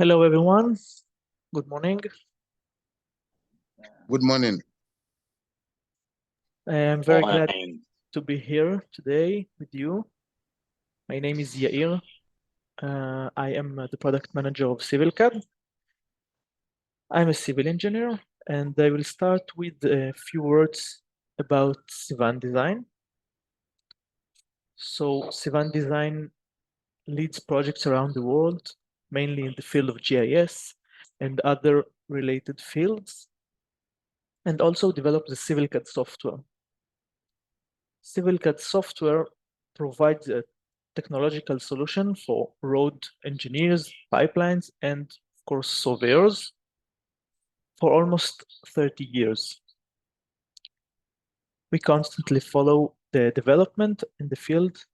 Hello, everyone. Good morning. Good morning. I am very glad to be here today with you. My name is Yair. I am the product manager of CivilCAD. I'm a civil engineer, and I will start with a few words about Sivan Design. So Sivan Design leads projects around the world, mainly in the field of GIS and other related fields, and also develops the CivilCAD software. CivilCAD software provides a technological solution for road engineers, pipelines, and of course surveyors for almost 30 years. We constantly follow the development in the field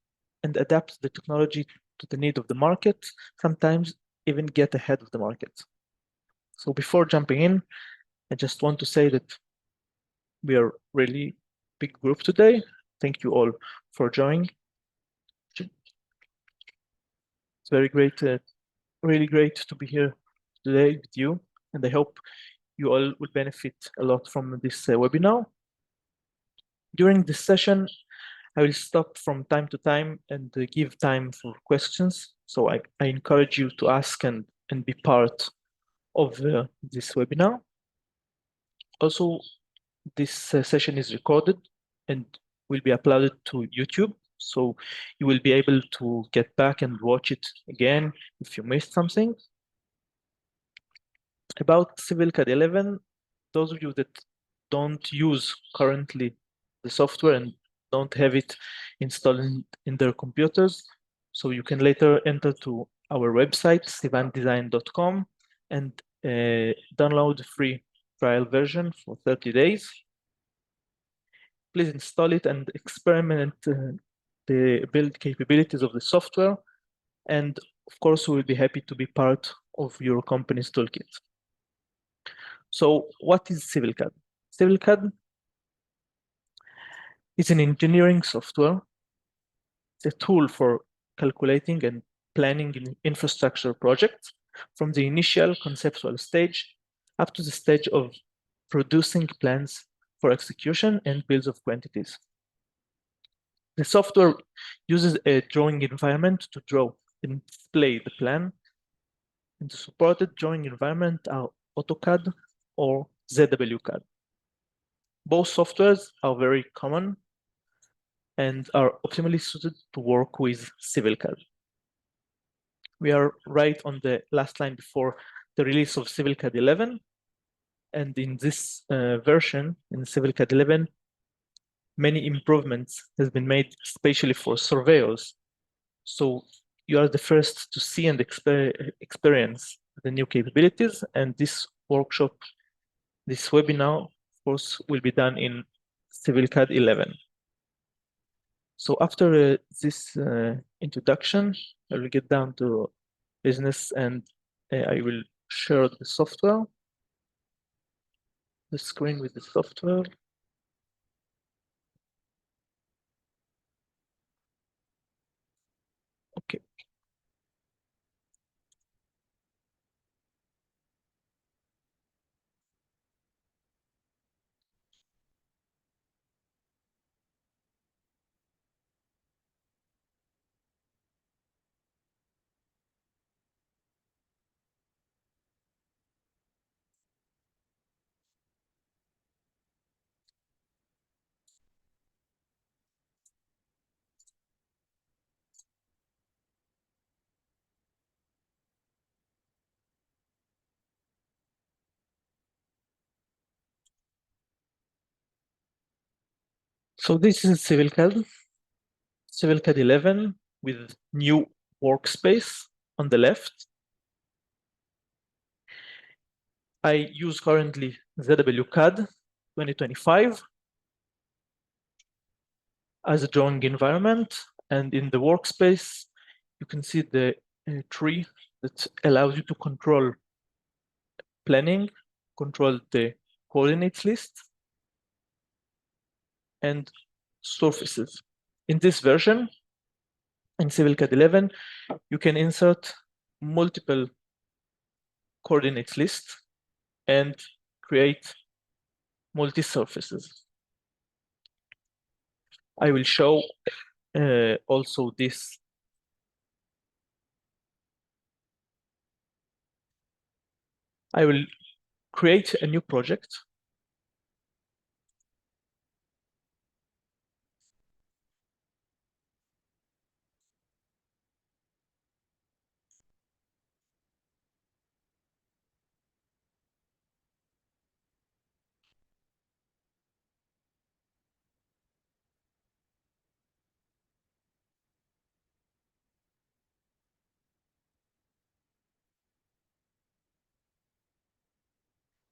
and adapt the technology to the need of the market, sometimes even get ahead of the market. So before jumping in, I just want to say that we are really big group today. Thank you all for joining. It's very great, really great to be here today with you, and I hope you all will benefit a lot from this webinar. During this session, I will stop from time to time and give time for questions. So I encourage you to ask and be part of this webinar. Also, this session is recorded and will be uploaded to YouTube. So you will be able to get back and watch it again if you missed something. About CivilCAD 11, those of you that don't use currently the software and don't have it installed in their computers, so you can later enter to our website, sivandesign.com, and download the free trial version for 30 days. Please install it and experiment the build capabilities of the software. And of course, we will be happy to be part of your company's toolkit. So what is CivilCAD? CivilCAD is an engineering software. It's a tool for calculating and planning in infrastructure projects from the initial conceptual stage up to the stage of producing plans for execution and builds of quantities. The software uses a drawing environment to draw and display the plan, and the supported drawing environment are AutoCAD or ZWCAD. Both softwares are very common and are optimally suited to work with CivilCAD. We are right on the last line before the release of CivilCAD 11, and in this version, in CivilCAD 11, many improvements has been made, especially for surveyors. So you are the first to see and experience the new capabilities, and this workshop, this webinar, of course, will be done in CivilCAD 11. So after this introduction, I will get down to business and I will share the software, the screen with the software. Okay. So this is CivilCAD 11 with new workspace on the left. I use currently ZWCAD 2025 as a drawing environment, and in the workspace, you can see the tree that allows you to control planning, control the coordinates list, and surfaces. In this version, in CivilCAD 11, you can insert multiple coordinates list and create multi-surfaces. I will show also this. I will create a new project.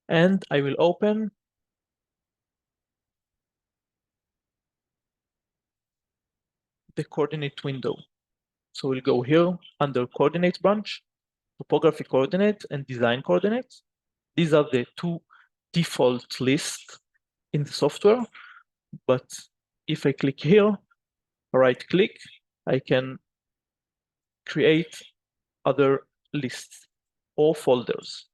And I will open the coordinate window. So we'll go here under coordinate branch, topography coordinate and design coordinates. These are the two default lists in the software. But if I click here, right click, I can create other lists or folders.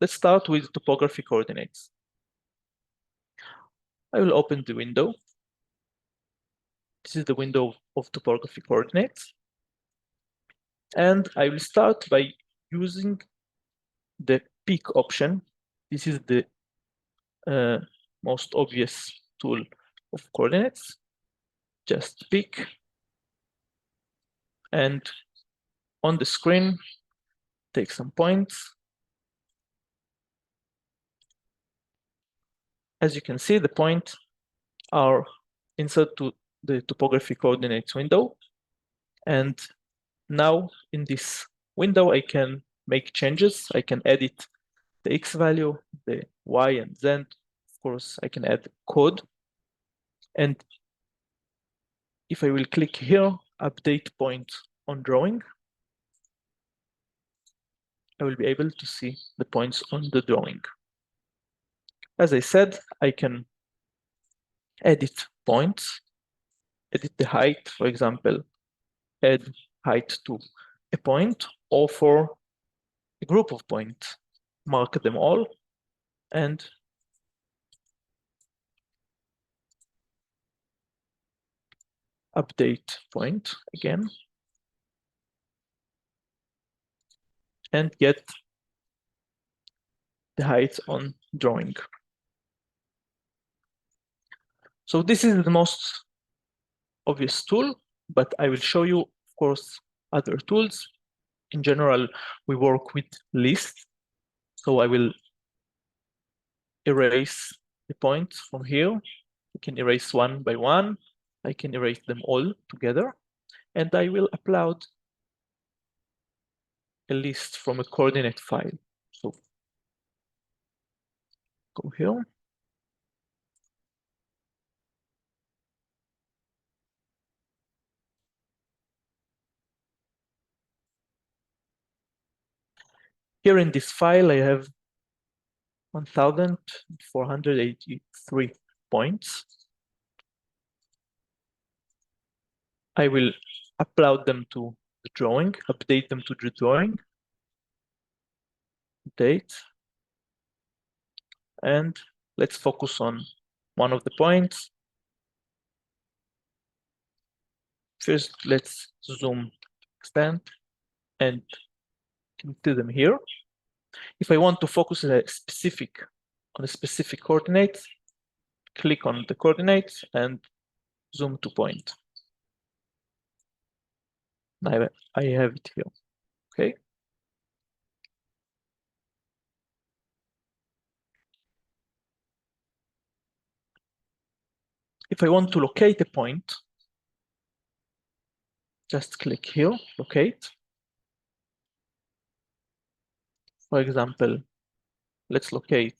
Let's start with topography coordinates. I will open the window. This is the window of topography coordinates. And I will start by using the pick option. This is the most obvious tool of coordinates. Just pick. And on the screen, take some points. As you can see, the points are inserted to the topography coordinates window. And now in this window, I can make changes. I can edit the X value, the Y and Z. Of course, I can add code. And if I will click here, update point on drawing, I will be able to see the points on the drawing. As I said, I can edit points, edit the height, for example, add height to a point, or for a group of points, mark them all, and update point again, and get the height on drawing. So this is the most obvious tool, but I will show you, of course, other tools. In general, we work with lists. So I will erase the points from here. I can erase one by one. I can erase them all together. And I will upload a list from a coordinate file. So go here. Here in this file, I have 1,483 points. I will upload them to the drawing, update them to the drawing, date, and let's focus on one of the points. First, let's zoom, expand, and to them here. If I want to focus on a specific coordinate, click on the coordinates and zoom to point. I have it here, okay? If I want to locate a point, just click here, locate. For example, let's locate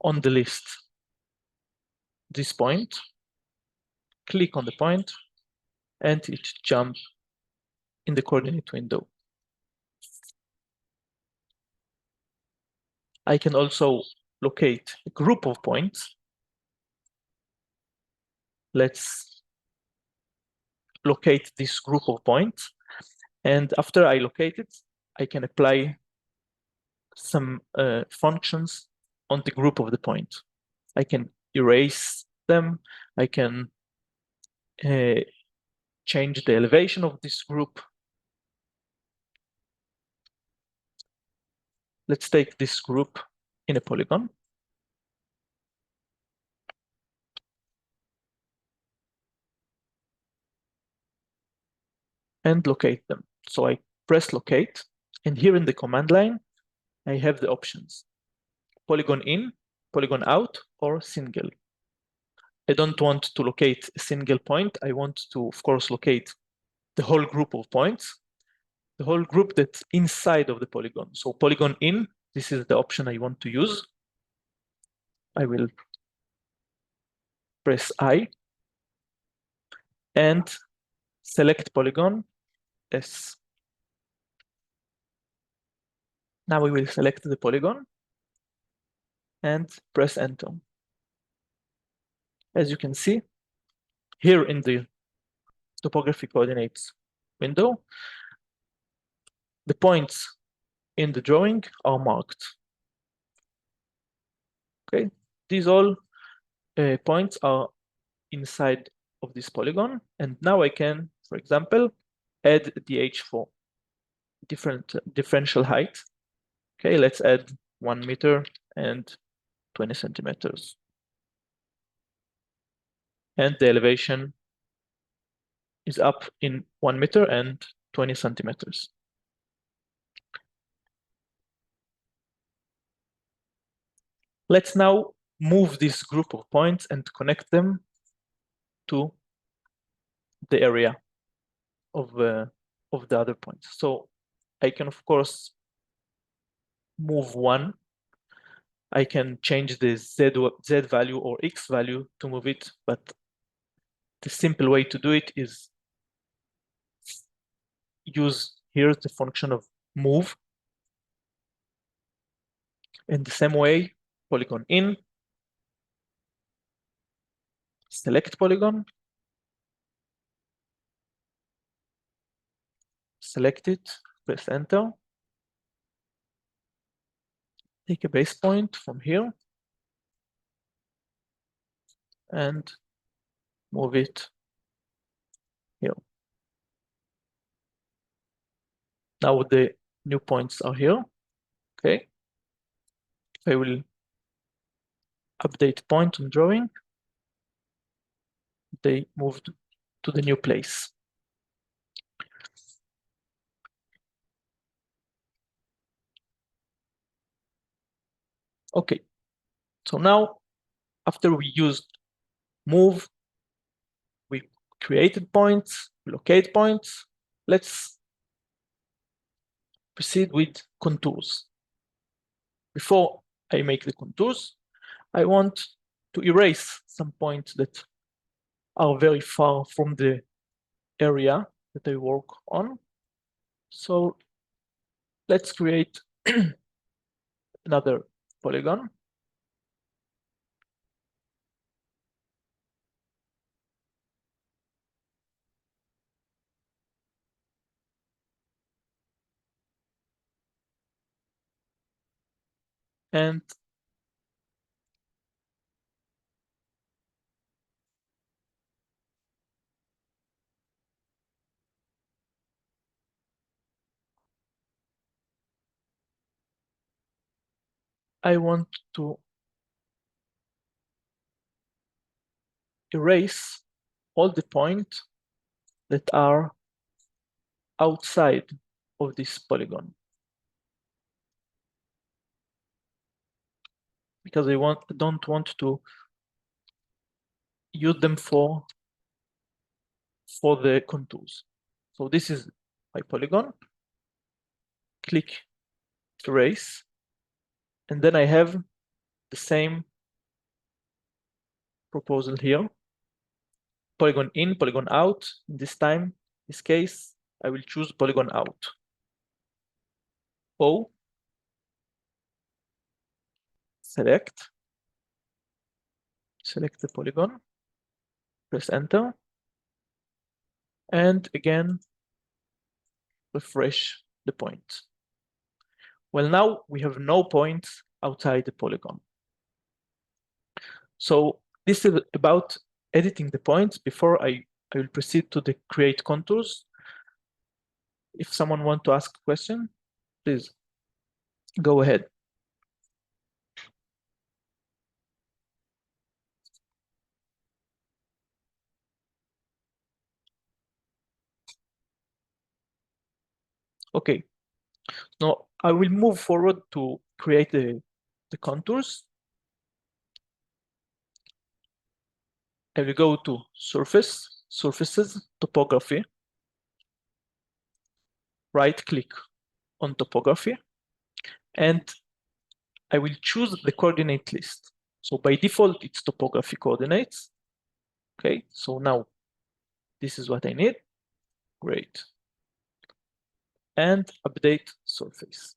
on the list this point, click on the point, and it jumps in the coordinate window. I can also locate a group of points. Let's locate this group of points. And after I locate it, I can apply some functions on the group of the point. I can erase them. I can change the elevation of this group. Let's take this group in a polygon. And locate them. So I press locate, and here in the command line, I have the options: polygon in, polygon out, or single. I don't want to locate a single point. I want to, of course, locate the whole group of points, the whole group that's inside of the polygon. So polygon in, this is the option I want to use. I will press I and select polygon S. Now we will select the polygon and press enter. As you can see, here in the topography coordinates window, the points in the drawing are marked. Okay, these all points are inside of this polygon, and now I can, for example, add the H4, differential height. Okay, let's add 1 meter and 20 centimeters. And the elevation is up in 1 meter and 20 centimeters. Let's now move this group of points and connect them to the area of the other points. So I can, of course, move one. I can change the Z value or X value to move it, but the simple way to do it is use here the function of move. In the same way, polygon in, select polygon, select it, press enter, take a base point from here, and move it here. Now the new points are here. Okay. I will update point on drawing. They moved to the new place. Okay. So now, after we used move, we created points, locate points, let's proceed with contours. Before I make the contours, I want to erase some points that are very far from the area that I work on. So let's create another polygon. And I want to erase all the points that are outside of this polygon, because I don't want to use them for the contours. So this is my polygon. Click erase, and then I have the same proposal here. Polygon in, polygon out. This time, this case, I will choose polygon out. O, select the polygon, press enter, and again, refresh the point. Well, now we have no points outside the polygon. So this is about editing the points. Before I will proceed to the create contours. If someone wants to ask a question, please go ahead. Okay, now I will move forward to create the contours. I will go to surfaces, topography, right click on topography, and I will choose the coordinate list. So by default, it's topography coordinates. Okay, so now this is what I need. Great. And update surface.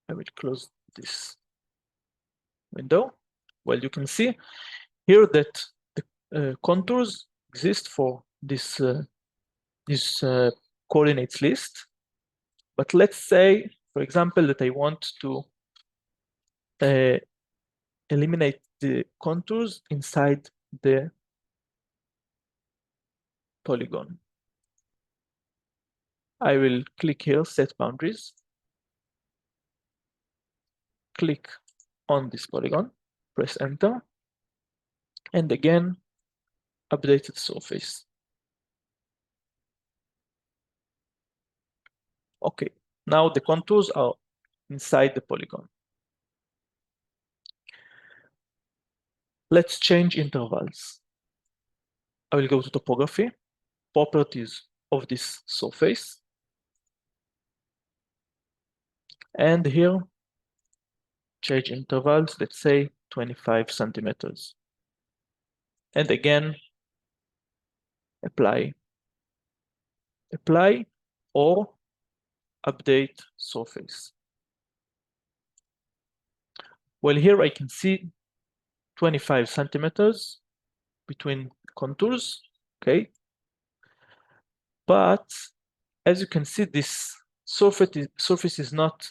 I will close this window. Well, you can see here that the contours exist for this coordinates list. But let's say, for example, that I want to eliminate the contours inside the polygon. I will click here, set boundaries, click on this polygon, press enter, and again, updated surface. Okay, now the contours are inside the polygon. Let's change intervals. I will go to topography, properties of this surface, and here, change intervals, let's say 25 centimeters. And again, apply or update surface. Well, here I can see 25 centimeters between contours, okay? But as you can see, this surface is not,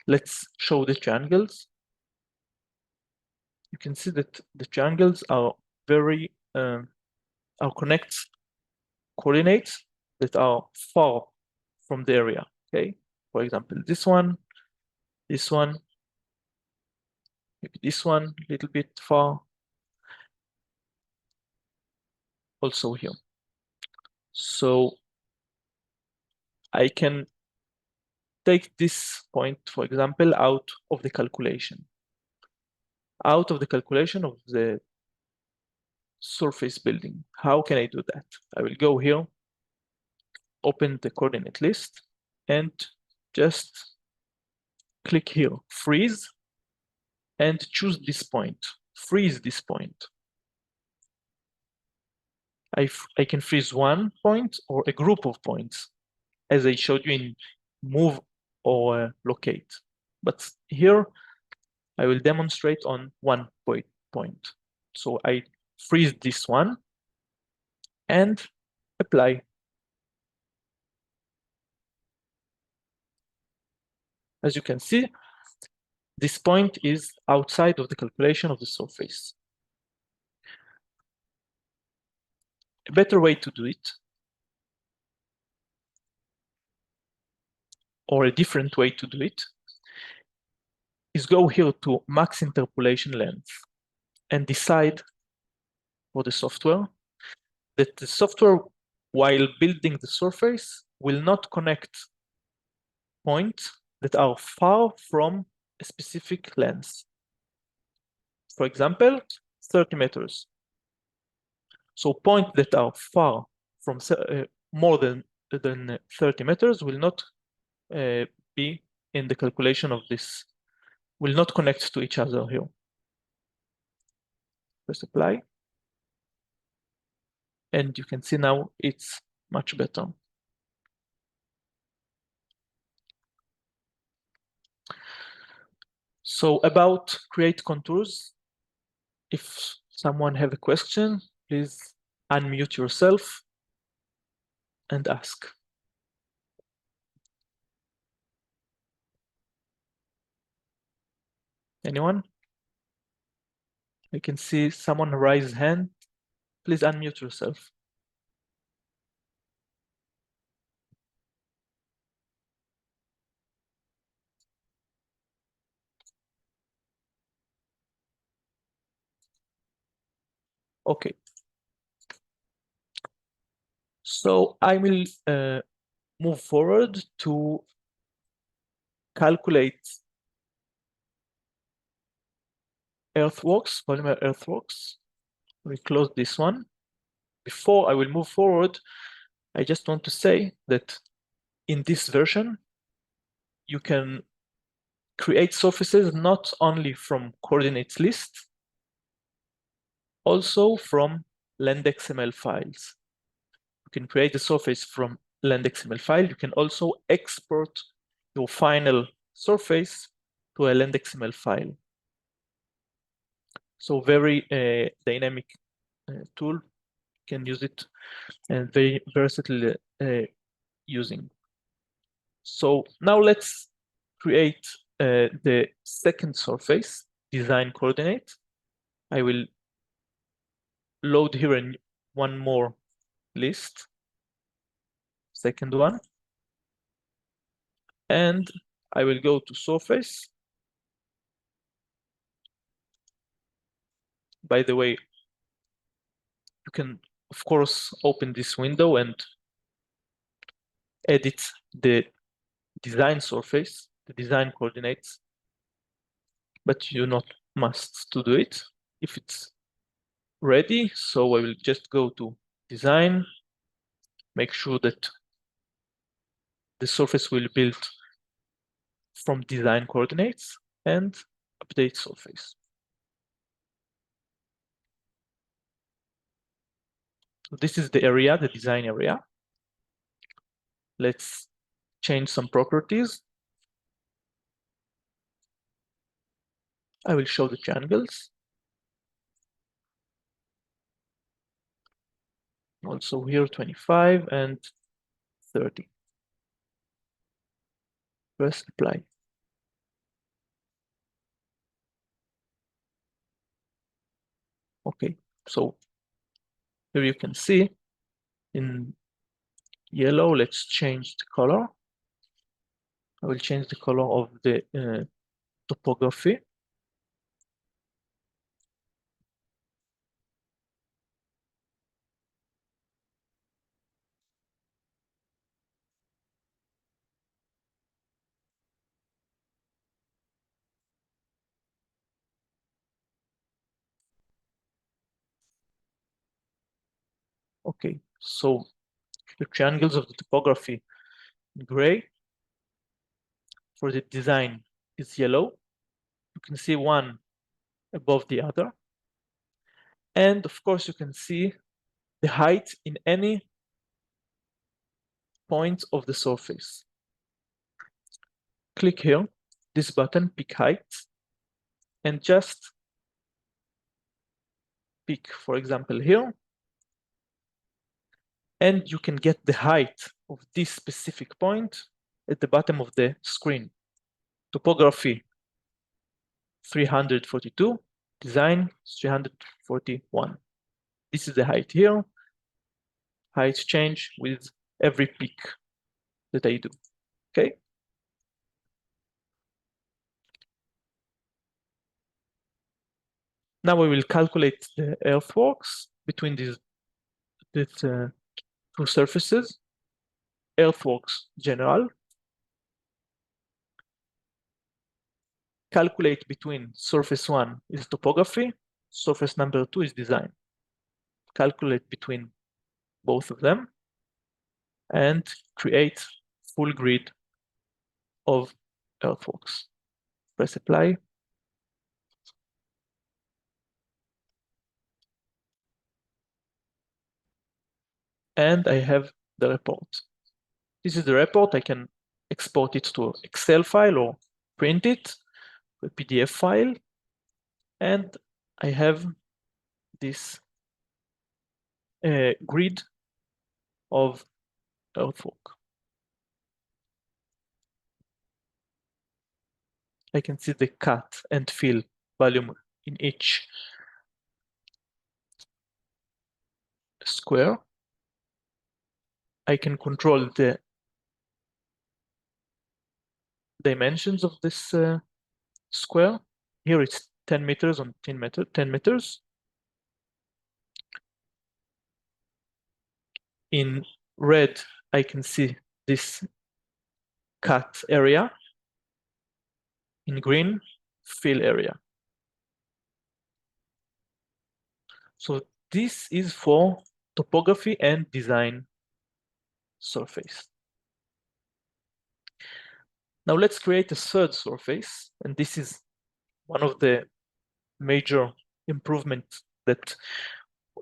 let's show the triangles. You can see that the triangles are very, are coordinates that are far from the area, okay? For example, this one, maybe this one, a little bit far, also here. So I can take this point, for example, out of the calculation of the surface building. How can I do that? I will go here, open the coordinate list, and just click here, freeze, and choose this point, freeze this point. I can freeze one point or a group of points, as I showed you in move or locate. But here, I will demonstrate on one point. So I freeze this one and apply. As you can see, this point is outside of the calculation of the surface. A better way to do it, or a different way to do it, is go here to max interpolation length and decide for the software that the software, while building the surface, will not connect points that are far from a specific length. For example, 30 meters. So points that are far from more than 30 meters will not be in the calculation of this, will not connect to each other here. Press apply. And you can see now it's much better. So about create contours, if Someone have a question? Please unmute yourself and ask. Anyone? I can see someone raise hand. Please unmute yourself. Okay. So I will move forward to calculate earthworks, polymer earthworks. We close this one. Before I will move forward, I just want to say that in this version, you can create surfaces not only from coordinates list, also from land.xml files. You can create a surface from land.xml file. You can also export your final surface to a land.xml file. So very dynamic tool. You can use it and very versatile using. So now let's create the second surface, design coordinate. I will load here one more list, second one. And I will go to surface. By the way, you can, of course, open this window and edit the design surface, the design coordinates, but you not must to do it if it's ready. So I will just go to design, make sure that the surface will build from design coordinates and update surface. So this is the area, the design area. Let's change some properties. I will show the triangles. Also here 25 and 30. Press apply. Okay, so here you can see in yellow, let's change the color. I will change the color of the topography. Okay, so the triangles of the topography gray. For the design is yellow. You can see one above the other. And of course, you can see the height in any point of the surface. Click here, this button, pick height, and just pick, for example, here. And you can get the height of this specific point at the bottom of the screen. Topography 342, design 341. This is the height here. Height change with every pick that I do, okay? Now we will calculate the earthworks between these two surfaces. Earthworks general. Calculate between surface 1 is topography, surface number 2 is design. Calculate between both of them and create full grid of earthworks. Press apply. And I have the report. This is the report. I can export it to Excel file or print it, a PDF file. And I have this grid of earthwork. I can see the cut and fill volume in each square. I can control the dimensions of this square. Here it's 10 meters on 10 meters. In red, I can see this cut area. In green, fill area. So this is for topography and design surface. Now let's create a third surface, and this is one of the major improvements that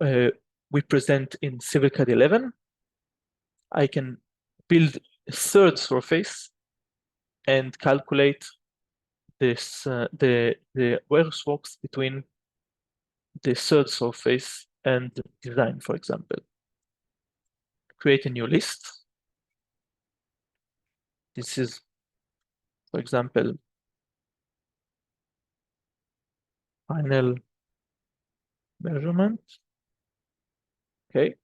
we present in CivilCAD 11. I can build a third surface and calculate this the earthworks between the third surface and the design, for example. Create a new list. This is, for example, final measurement. Okay.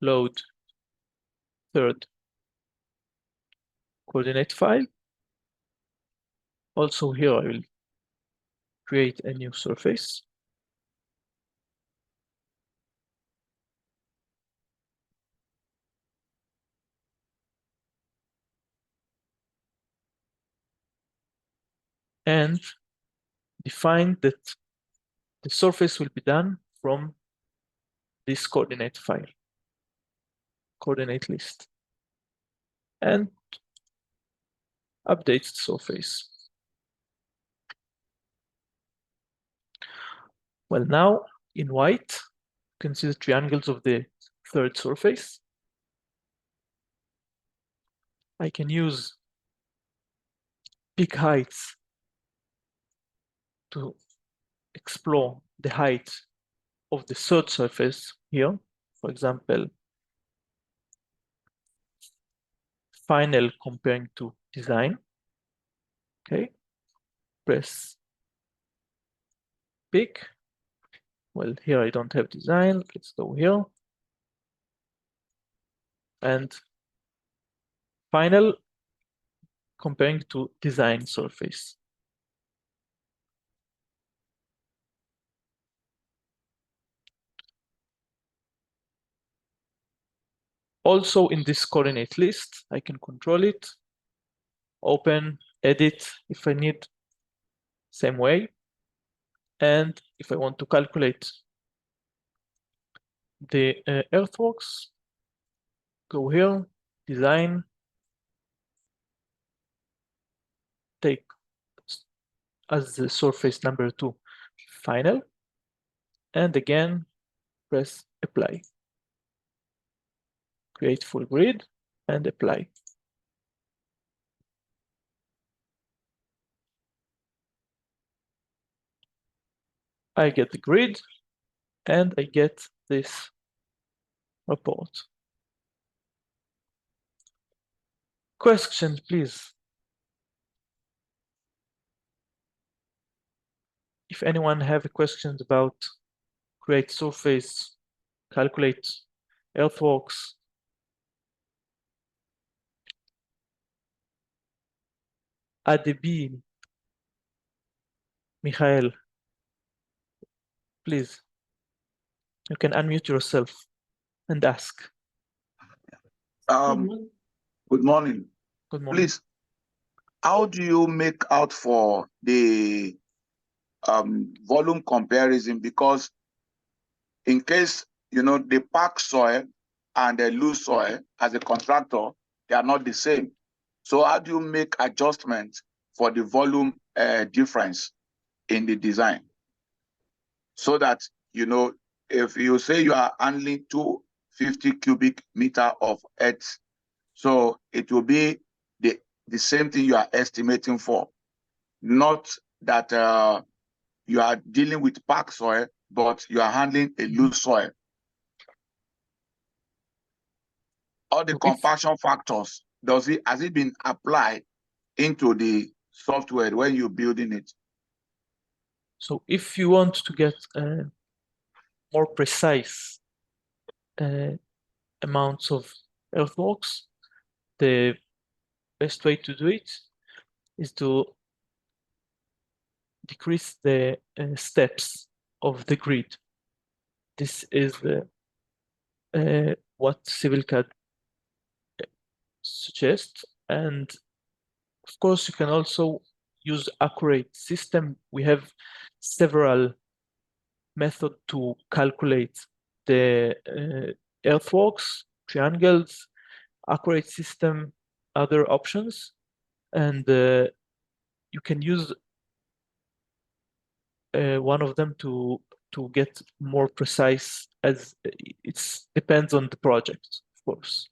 Load third coordinate file. Also here I will create a new surface. And define that the surface will be done from this coordinate file, coordinate list, and update the surface. Well, now in white, you can see the triangles of the third surface. I can use peak heights to explore the height of the third surface here. For example, final comparing to design. Okay, press pick. Well, here I don't have design. Let's go here. And final comparing to design surface. Also in this coordinate list, I can control it, open, edit if I need, same way. And if I want to calculate the earthworks, go here, design, take as the surface number 2, final, and again, press apply. Create full grid and apply. I get the grid and I get this report. Questions, please. If anyone have questions about create surface, calculate earthworks. ADB, Michael, please, you can unmute yourself and ask. Good morning. Good morning. Please, how do you make out for the volume comparison? Because in case, you know, the packed soil and the loose soil as a contractor, they are not the same. So how do you make adjustments for the volume difference in the design? So that, you know, if you say you are handling 250 cubic meter of earth, so it will be the same thing you are estimating for, not that you are dealing with packed soil, but you are handling a loose soil. All the compaction factors, has it been applied into the software when you're building it? So if you want to get more precise amounts of earthworks, the best way to do it is to decrease the steps of the grid. This is what CivilCAD suggests, and of course you can also use accurate system. We have several methods to calculate the earthworks, triangles, accurate system, other options, and you can use one of them to get more precise, as it depends on the project, of course.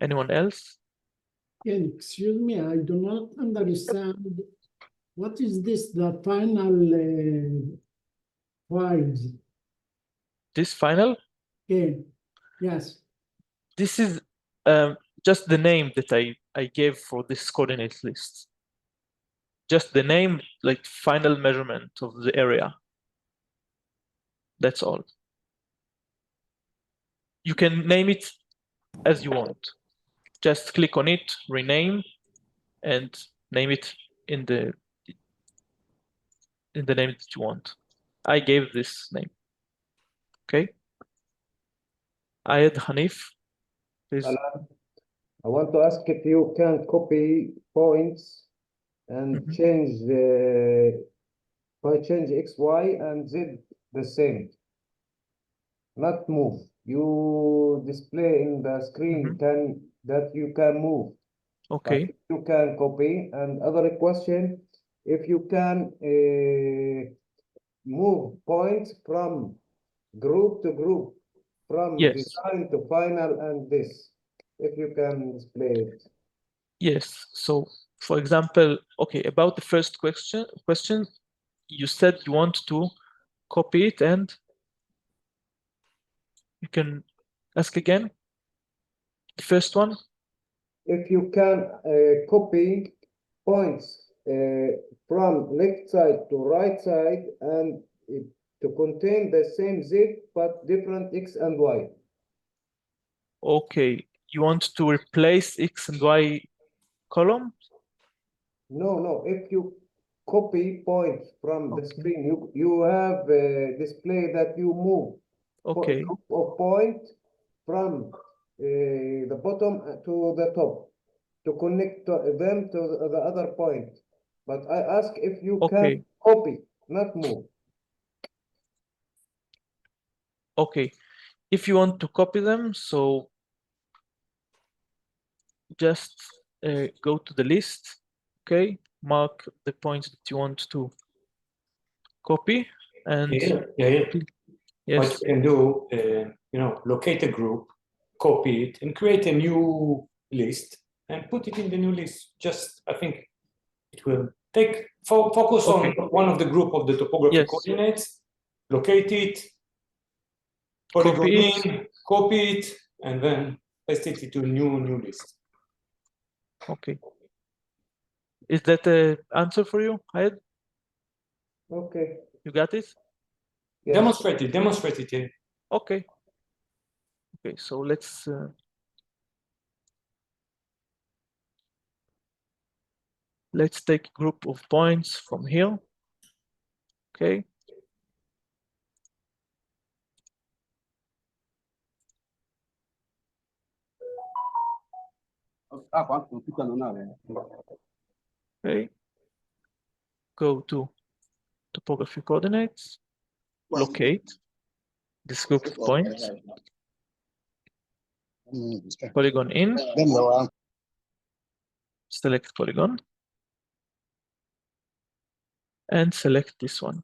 Anyone else? Yeah, excuse me, I do not understand. What is this, the final files? This final? Yeah, yes. This is just the name that I gave for this coordinate list. Just the name, like final measurement of the area. That's all. You can name it as you want. Just click on it, rename, and name it in the name that you want. I gave this name. Okay. Ayed Hanif, please. I want to ask if you can copy points and change the, if I change X, Y, and Z the same, not move. You display in the screen that you can move. Okay. You can copy. And other question, if you can move points from group to group, from design to final, and this, if you can display it. Yes. So, for example, okay, about the first question, you said you want to copy it, and you can ask again. The first one. If you can copy points from left side to right side and to contain the same Z but different X and Y. Okay, you want to replace X and Y columns? No. If you copy points from the screen, you have a display that you move. Okay. Group of points from the bottom to the top to connect them to the other point. But I ask if you can copy, not move. Okay, if you want to copy them, so just go to the list, okay, mark the points that you want to copy, and yes, what you can do, locate a group, copy it, and create a new list and put it in the new list. Just, I think it will take focus on one of the group of the topography coordinates, locate it, polygon in, copy it, and then paste it into a new list. Okay. Is that an answer for you, Hayed? Okay. You got it? Yes. Demonstrate it, yeah. Okay. Okay, so let's take a group of points from here. Okay. Okay. Go to topography coordinates, locate this group of points, polygon in, select polygon, and select this one.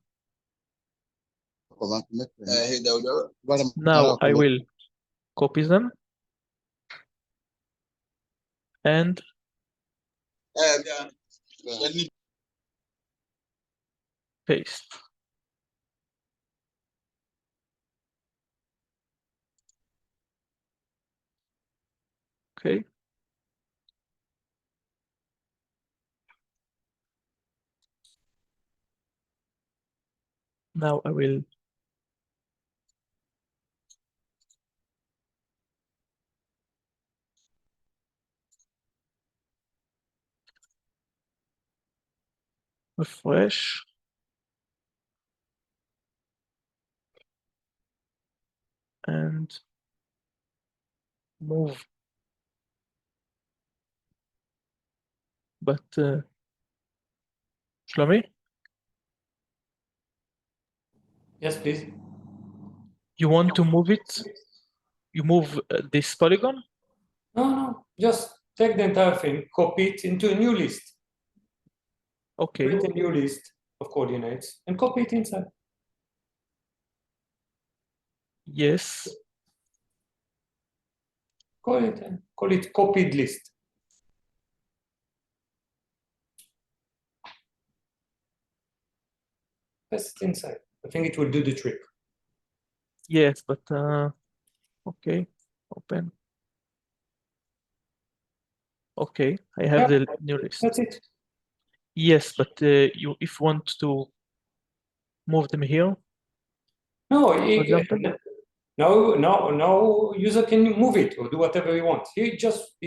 Now I will copy them and paste. Okay. Now I will refresh. And move. But Shlomi, Yes, please. you want to move it? You move this polygon? No, just take the entire thing, copy it into a new list. Okay. Create a new list of coordinates and copy it inside. Yes. Call it copied list. Paste it inside. I think it will do the trick. Yes, but okay. Open. Okay, I have the new list. That's it. Yes, but you if you want to move them here, No, for example. no user can move it or do whatever he wants. He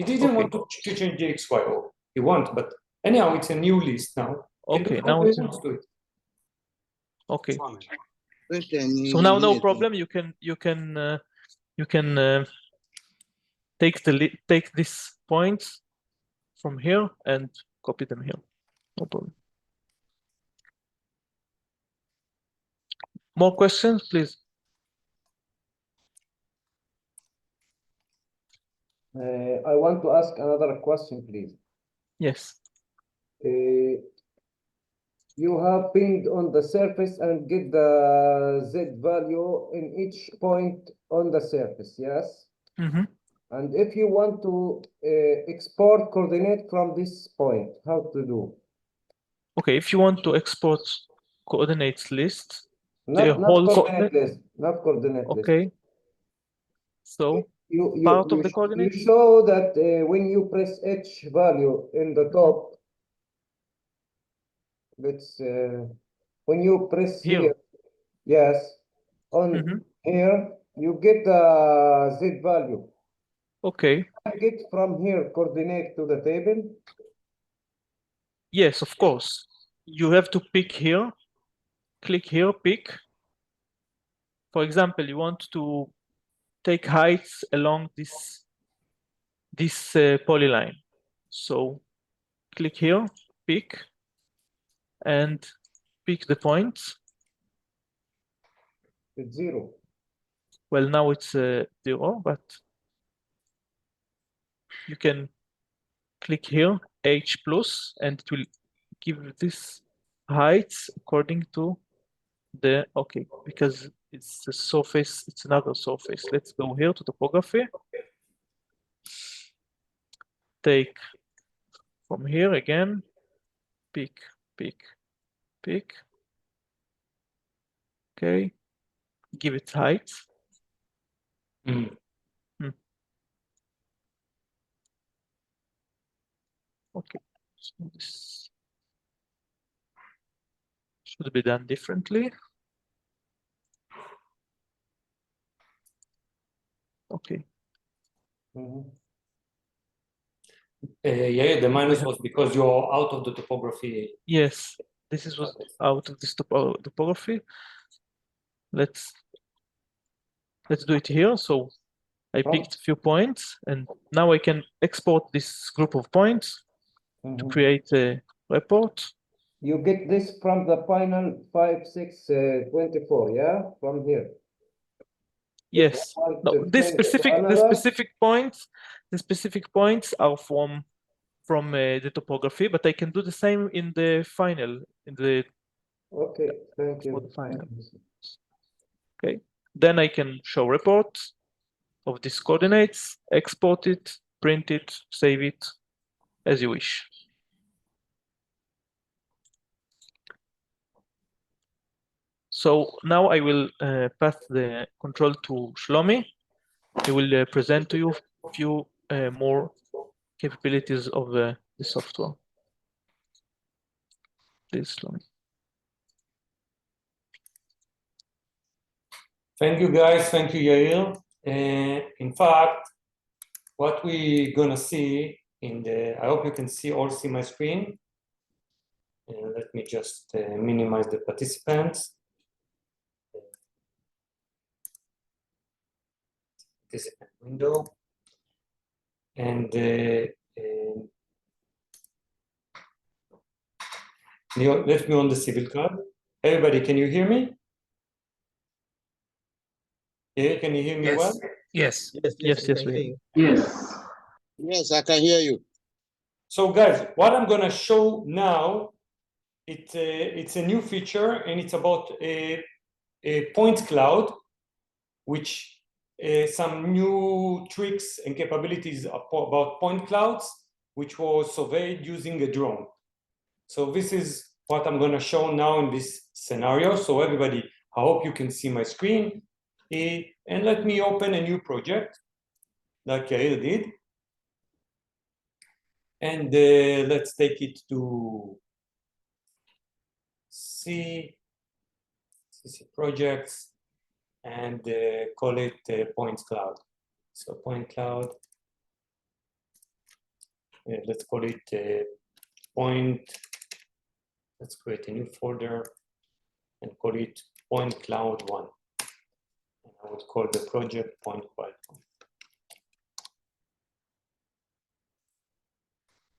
didn't want to change the XY, or he want, but anyhow, it's a new list now. Okay, now it's do it. okay. So now no problem. You can take these points from here and copy them here. No problem. More questions, please. I want to ask another question, please. Yes. You have pinged on the surface and get the Z value in each point on the surface, yes? Mm-hmm. And if you want to export coordinate from this point, how to do? Okay, if you want to export coordinates list, Not whole coordinate list, not coordinate list. okay. So part of the coordinate? You show that when you press H value in the top, let's when you press here, yes, on here, you get the Z value. Okay. I get from here coordinate to the table. Yes, of course. You have to pick here, click here, pick. For example, you want to take heights along this polyline. So click here, pick, and pick the points. It's 0. Well, now it's 0, but you can click here, H plus, and it will give this heights according to the, okay, because it's a surface, it's another surface. Let's go here to topography. Take from here again, pick, pick, pick. Okay, give it height. Okay, so this should be done differently. Okay. Yeah, the minus was because you're out of the topography. Yes, this was out of this topography. Let's do it here. So I picked a few points, and now I can export this group of points to create a report. You get this from the final 5, 6, 24, yeah, from here. Yes. No, the specific points are from the topography, but I can do the same in the final, in the thank you. For the final. Okay, then I can show report of these coordinates, export it, print it, save it, as you wish. So now I will pass the control to Shlomi. He will present to you a few more capabilities of the software. Please, Shlomi. Thank you, guys. Thank you, Yair. In fact, what we're gonna see in the, I hope you can see my screen. Let me just minimize the participants. Participant window. And let me on the CivilCAD. Everybody, can you hear me? Yeah, can you hear me well? Yes. Yes, we Yes. Yes, I can hear you. So guys, what I'm gonna show now, it's a new feature, and it's about a point cloud, which some new tricks and capabilities about point clouds, which was surveyed using a drone. So this is what I'm gonna show now in this scenario. So everybody, I hope you can see my screen. And let me open a new project, like Yair did. And let's take it to CC projects and call it point cloud. So point cloud, let's call it point, let's create a new folder and call it point cloud 1. And I would call the project point cloud 1.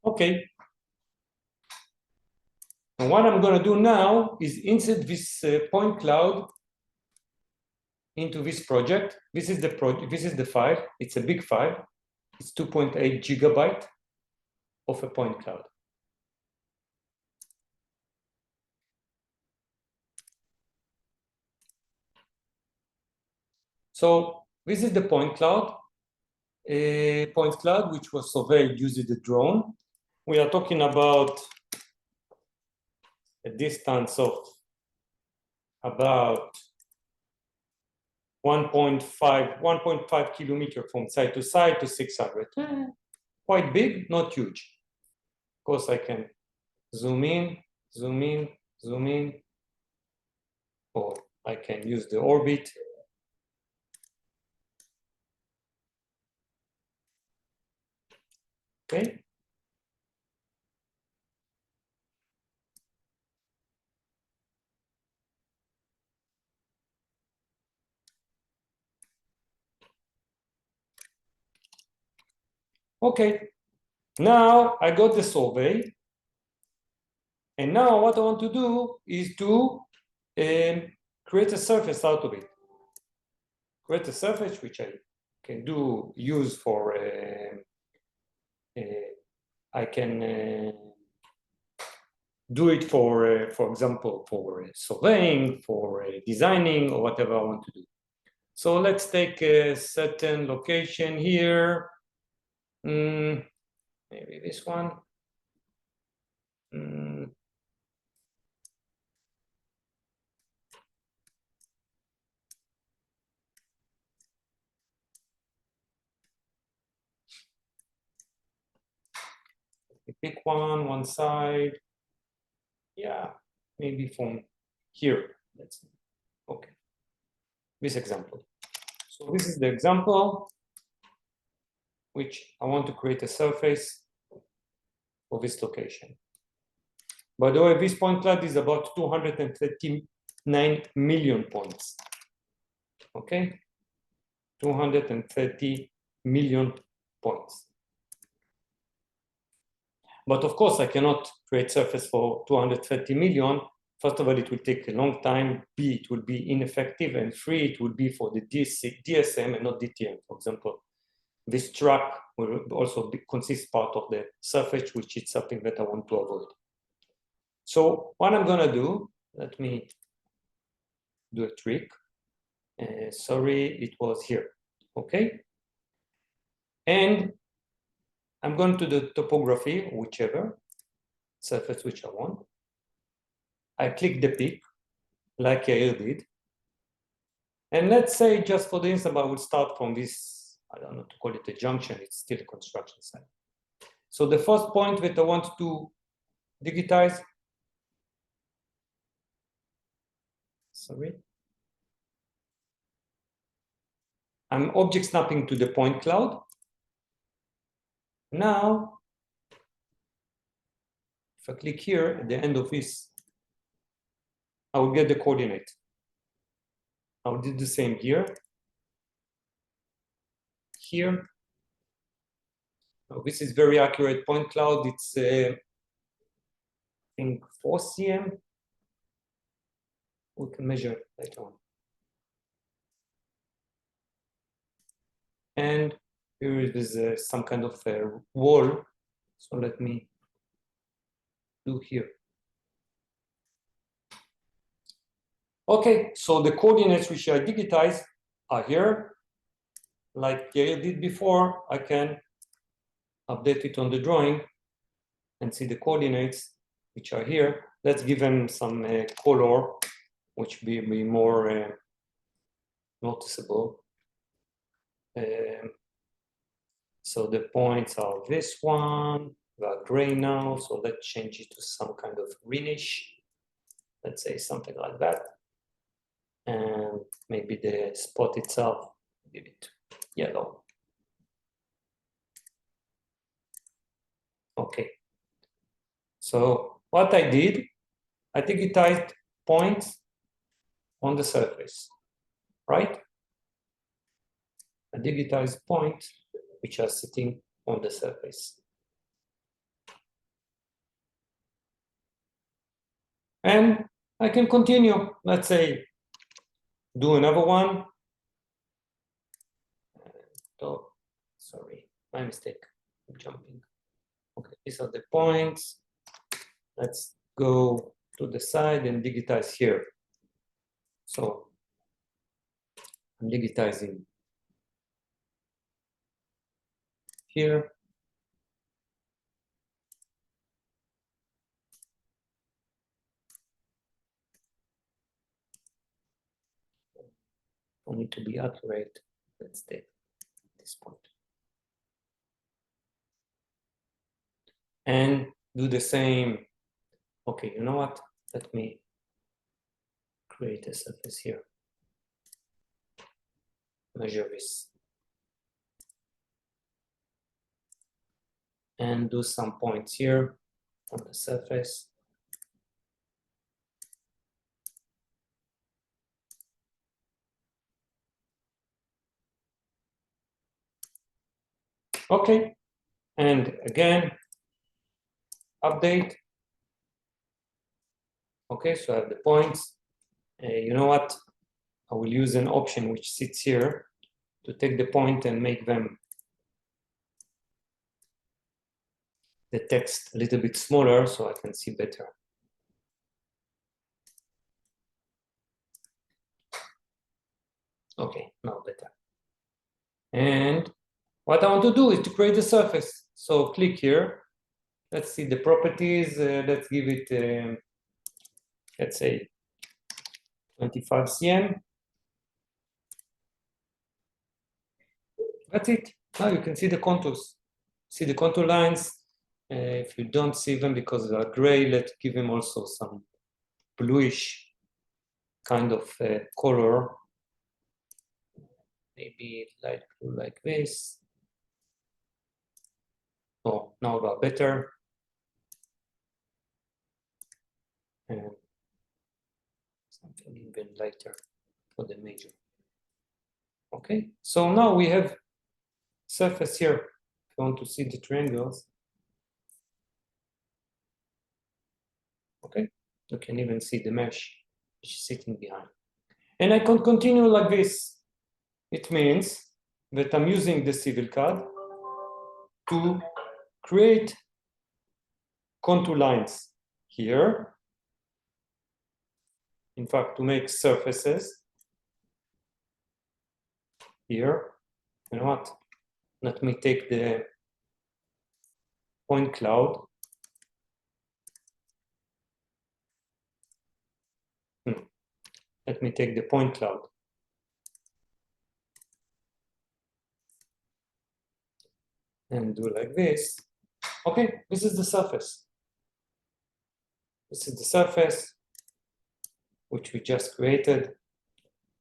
Okay. And what I'm going to do now is insert this point cloud into this project. This is the project. This is the file. It's a big file. It's 2.8 gigabyte of a point cloud. So this is the point cloud. A point cloud which was surveyed using the drone. We are talking about a distance of about 1.5 kilometer from side to side to 600. Quite big, not huge. Of course, I can zoom in, zoom in, zoom in, or I can use the orbit. Okay. Okay, now I got the survey, and now what I want to do is to create a surface out of it. Create a surface which I can use for, I can do it for example, for surveying, for designing, or whatever I want to do. So let's take a certain location here. Maybe this one. Pick one side. Yeah, maybe from here. Let's see. Okay. This example. So this is the example which I want to create a surface for this location. By the way, this point cloud is about 239 million points. Okay, 230 million points. But of course, I cannot create surface for 230 million. First of all, it will take a long time. B, it will be ineffective. And 3, it will be for the DSM and not DTM. For example, this track will also consist part of the surface, which is something that I want to avoid. So what I'm going to do, let me do a trick. Sorry, it was here. Okay. And I'm going to the topography, whichever surface which I want. I click the peak, like Yair did. And let's say, just for the instance, I would start from this, I don't know to call it a junction, it's still a construction site. So the first point that I want to digitize, sorry, I'm object snapping to the point cloud. Now, if I click here at the end of this, I will get the coordinate. I will do the same here. Here. Oh, this is very accurate point cloud. It's, I think, 4 cm. We can measure later on. And here is some kind of wall. So let me do here. Okay, so the coordinates which I digitized are here. Like Yair did before, I can update it on the drawing and see the coordinates which are here. Let's give them some color, which will be more noticeable. So the points are this one, they are gray now, so let's change it to some kind of greenish. Let's say something like that. And maybe the spot itself, give it yellow. Okay. So what I did, I digitized points on the surface, right? I digitized points which are sitting on the surface. And I can continue, let's say, do another one. Oh, sorry, my mistake, I'm jumping. Okay, these are the points. Let's go to the side and digitize here. So I'm digitizing here. For me to be accurate, let's take this point. And do the same. Okay, you know what? Let me create a surface here. Measure this. And do some points here on the surface. Okay, and again, update. Okay, so I have the points. You know what? I will use an option which sits here to take the point and make them the text a little bit smaller so I can see better. Okay, now better. And what I want to do is to create a surface. So click here. Let's see the properties. Let's give it, let's say, 25 cm. That's it. Now you can see the contours. See the contour lines. If you don't see them because they are gray, let's give them also some bluish kind of color. Maybe light blue like this. Oh, now they are better. And something even lighter for the major. Okay, so now we have surface here. If you want to see the triangles. Okay, you can even see the mesh which is sitting behind. And I can continue like this. It means that I'm using the CivilCAD to create contour lines here. In fact, to make surfaces here. You know what? Let me take the point cloud. Let me take the point cloud. And do like this. Okay, this is the surface. This is the surface which we just created.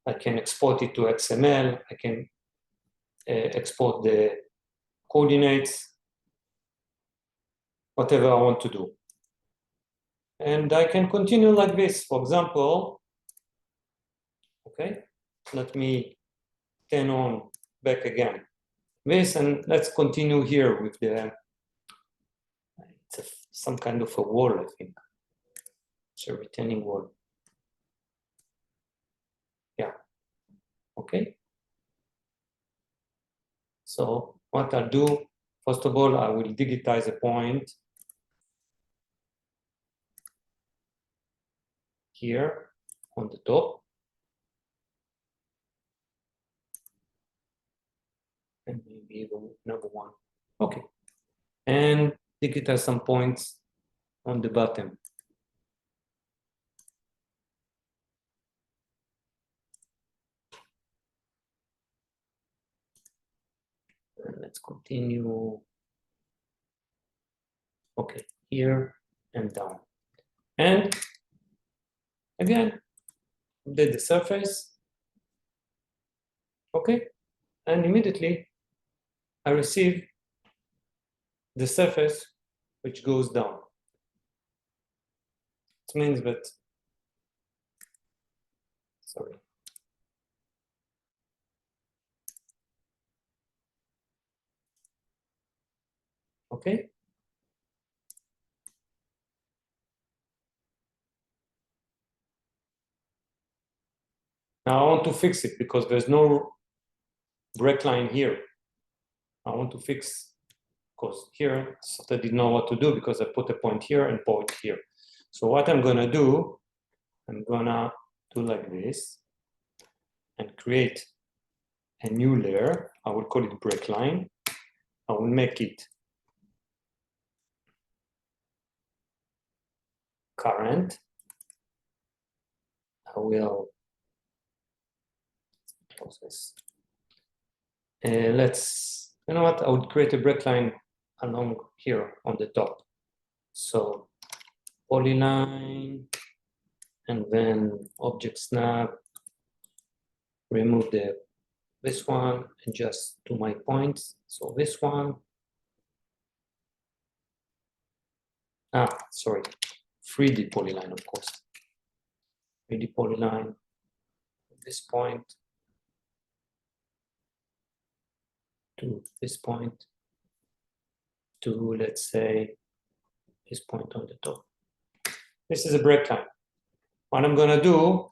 I can export it to XML. I can export the coordinates, whatever I want to do. And I can continue like this. For example, okay, let me turn on back again this, and let's continue here with the, it's some kind of a wall, I think. It's a retaining wall. Yeah, okay. So what I'll do, first of all, I will digitize a point here on the top. And maybe even another one. Okay. And digitize some points on the bottom. And let's continue. Okay, here and down. And again, update the surface. Okay, and immediately I receive the surface which goes down. It means that, sorry. Okay. Now I want to fix it because there's no breakline here. I want to fix, because here I didn't know what to do because I put a point here and point here. So what I'm gonna do, I'm gonna do like this and create a new layer. I will call it breakline. I will make it current. I will close this. Let's, you know what, I would create a breakline along here on the top. So polyline, and then object snap, remove this one, and just to my points. So this one, sorry, 3D polyline, of course. 3D polyline, this point to this point to, let's say, this point on the top. This is a breakline. What I'm gonna do,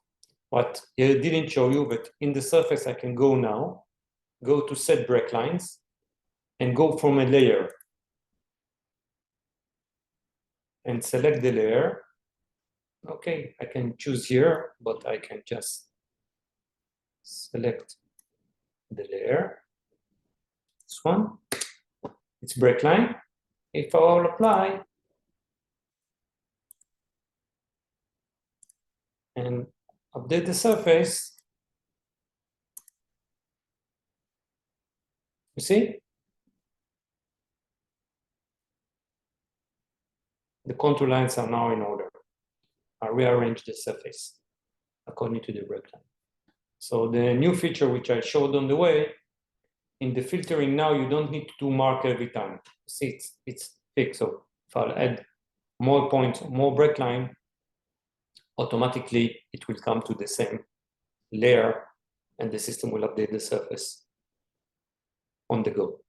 what I didn't show you, but in the surface I can go now, go to set breaklines, and go from a layer. And select the layer. Okay, I can choose here, but I can just select the layer. This one, it's breakline. If I will apply and update the surface, you see? The contour lines are now in order. I rearrange the surface according to the breakline. So the new feature which I showed on the way, in the filtering now, you don't need to do mark every time. See, it's fixed. So if I'll add more points, more breakline, automatically it will come to the same layer and the system will update the surface on the go.